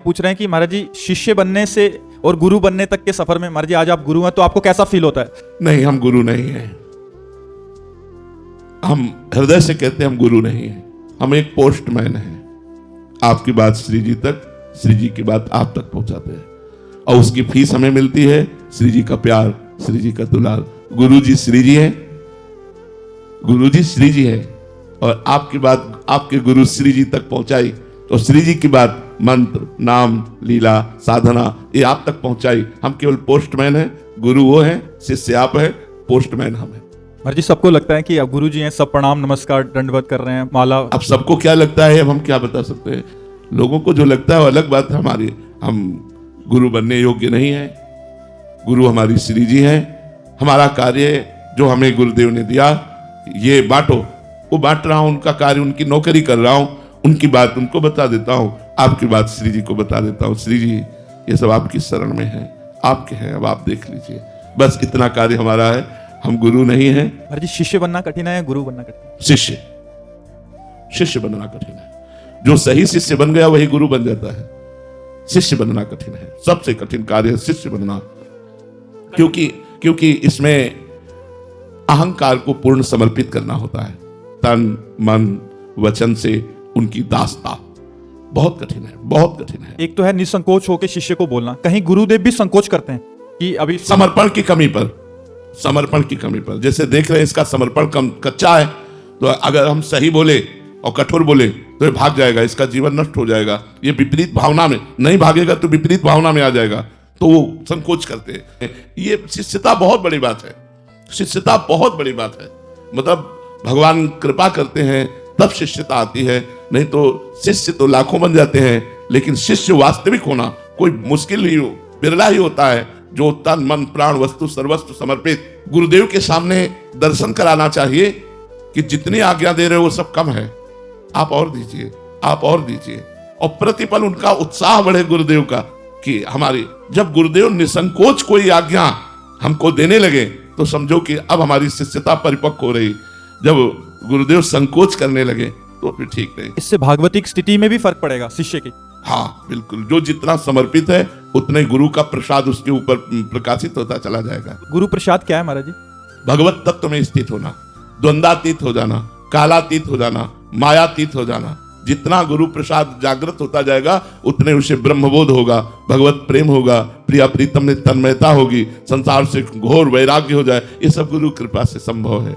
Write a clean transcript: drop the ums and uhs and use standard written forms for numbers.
पूछ रहे हैं कि महाराज जी शिष्य बनने से और गुरु बनने तक के सफर में, महाराज जी आज आप गुरु हैं तो आपको कैसा फील होता है? नहीं, हम गुरु नहीं हैं। हम हृदय से कहते हैं हम गुरु नहीं हैं। हम एक पोस्टमैन हैं। आपकी बात श्री जी तक, श्री जी की बात आप तक पहुंचाते हैं और उसकी फीस हमें मिलती है श्री जी का प्यार, श्री जी का दुलार। गुरु जी श्री जी है, गुरु जी श्री जी है और आपकी बात आपके गुरु श्री जी तक पहुंचाई तो श्री जी की बात मंत्र, नाम, लीला, साधना ये आप तक पहुंचाई। हम केवल पोस्टमैन हैं, गुरु वो हैं, शिष्य आप हैं, पोस्टमैन हम हैं। महाराज जी सबको लगता है कि अब गुरु जी हैं, सब प्रणाम नमस्कार दंडवत कर रहे हैं, माला। अब सबको क्या लगता है अब हम क्या बता सकते हैं? लोगों को जो लगता है वो अलग बात है हमारी। हम गुरु बनने योग्य नहीं है। गुरु हमारी श्री जी हैं। हमारा कार्य जो हमें गुरुदेव ने दिया ये बांटो, वो बांट रहा हूं, उनका कार्य, उनकी नौकरी कर रहा हूं, उनकी बात उनको बता देता हूं, आपकी बात श्री जी को बता देता हूं। श्री जी ये सब आपकी शरण में है, आपके हैं, अब आप देख लीजिए। बस इतना कार्य हमारा है, हम गुरु नहीं हैं। महाराज जी शिष्य बनना कठिन है, गुरु बनना कठिन है? शिष्य बनना कठिन है। जो सही शिष्य बन गया वही गुरु बन जाता है। शिष्य बनना कठिन है, सबसे कठिन कार्य है शिष्य बनना, क्योंकि इसमें अहंकार को पूर्ण समर्पित करना होता है। तन मन वचन से उनकी दासता बहुत कठिन है, बहुत कठिन है। एक तो है निसंकोच होकर शिष्य को बोलना, कहीं गुरुदेव भी संकोच करते हैं कि अभी समर्पण की कमी पर जैसे देख रहे हैं इसका समर्पण कच्चा है, तो अगर हम सही बोले और कठोर बोले तो ये भाग जाएगा, इसका जीवन नष्ट हो जाएगा। ये विपरीत भावना में नहीं भागेगा तो विपरीत भावना में आ जाएगा, तो वो संकोच करते हैं। ये शिष्यता बहुत बड़ी बात है, शिष्यता बहुत बड़ी बात है। मतलब भगवान कृपा करते हैं तब शिष्यता आती है, नहीं तो शिष्य तो लाखों बन जाते हैं, लेकिन शिष्य वास्तविक होना कोई मुश्किल ही बिरला ही होता है, जो तन मन प्राण वस्तु सर्वस्व समर्पित गुरुदेव के सामने दर्शन कराना चाहिए कि जितनी आज्ञा दे रहे हो वो सब कम है, आप और दीजिए, आप और दीजिए। और प्रतिपल उनका उत्साह बढ़े गुरुदेव का कि हमारी, जब गुरुदेव निसंकोच कोई आज्ञा हमको देने लगे तो समझो कि अब हमारी शिष्यता परिपक्व हो रही। जब गुरुदेव संकोच करने लगे तो फिर ठीक नहीं। इससे भागवतिक स्थिति में भी फर्क पड़ेगा शिष्य की। हाँ बिल्कुल, जो जितना समर्पित है उतने गुरु का प्रसाद उसके ऊपर प्रकाशित होता चला जाएगा। गुरु प्रसाद क्या है महाराज जी? भगवत तत्व में स्थित होना, द्वंद्वातीत हो जाना, कालातीत हो जाना, मायातीत हो जाना। जितना गुरु प्रसाद जागृत होता जाएगा उतने उसे ब्रह्मबोध होगा, भगवत प्रेम होगा, प्रिया प्रीतम में तन्मयता होगी, संसार से घोर वैराग्य हो जाए। ये सब गुरु कृपा से संभव है।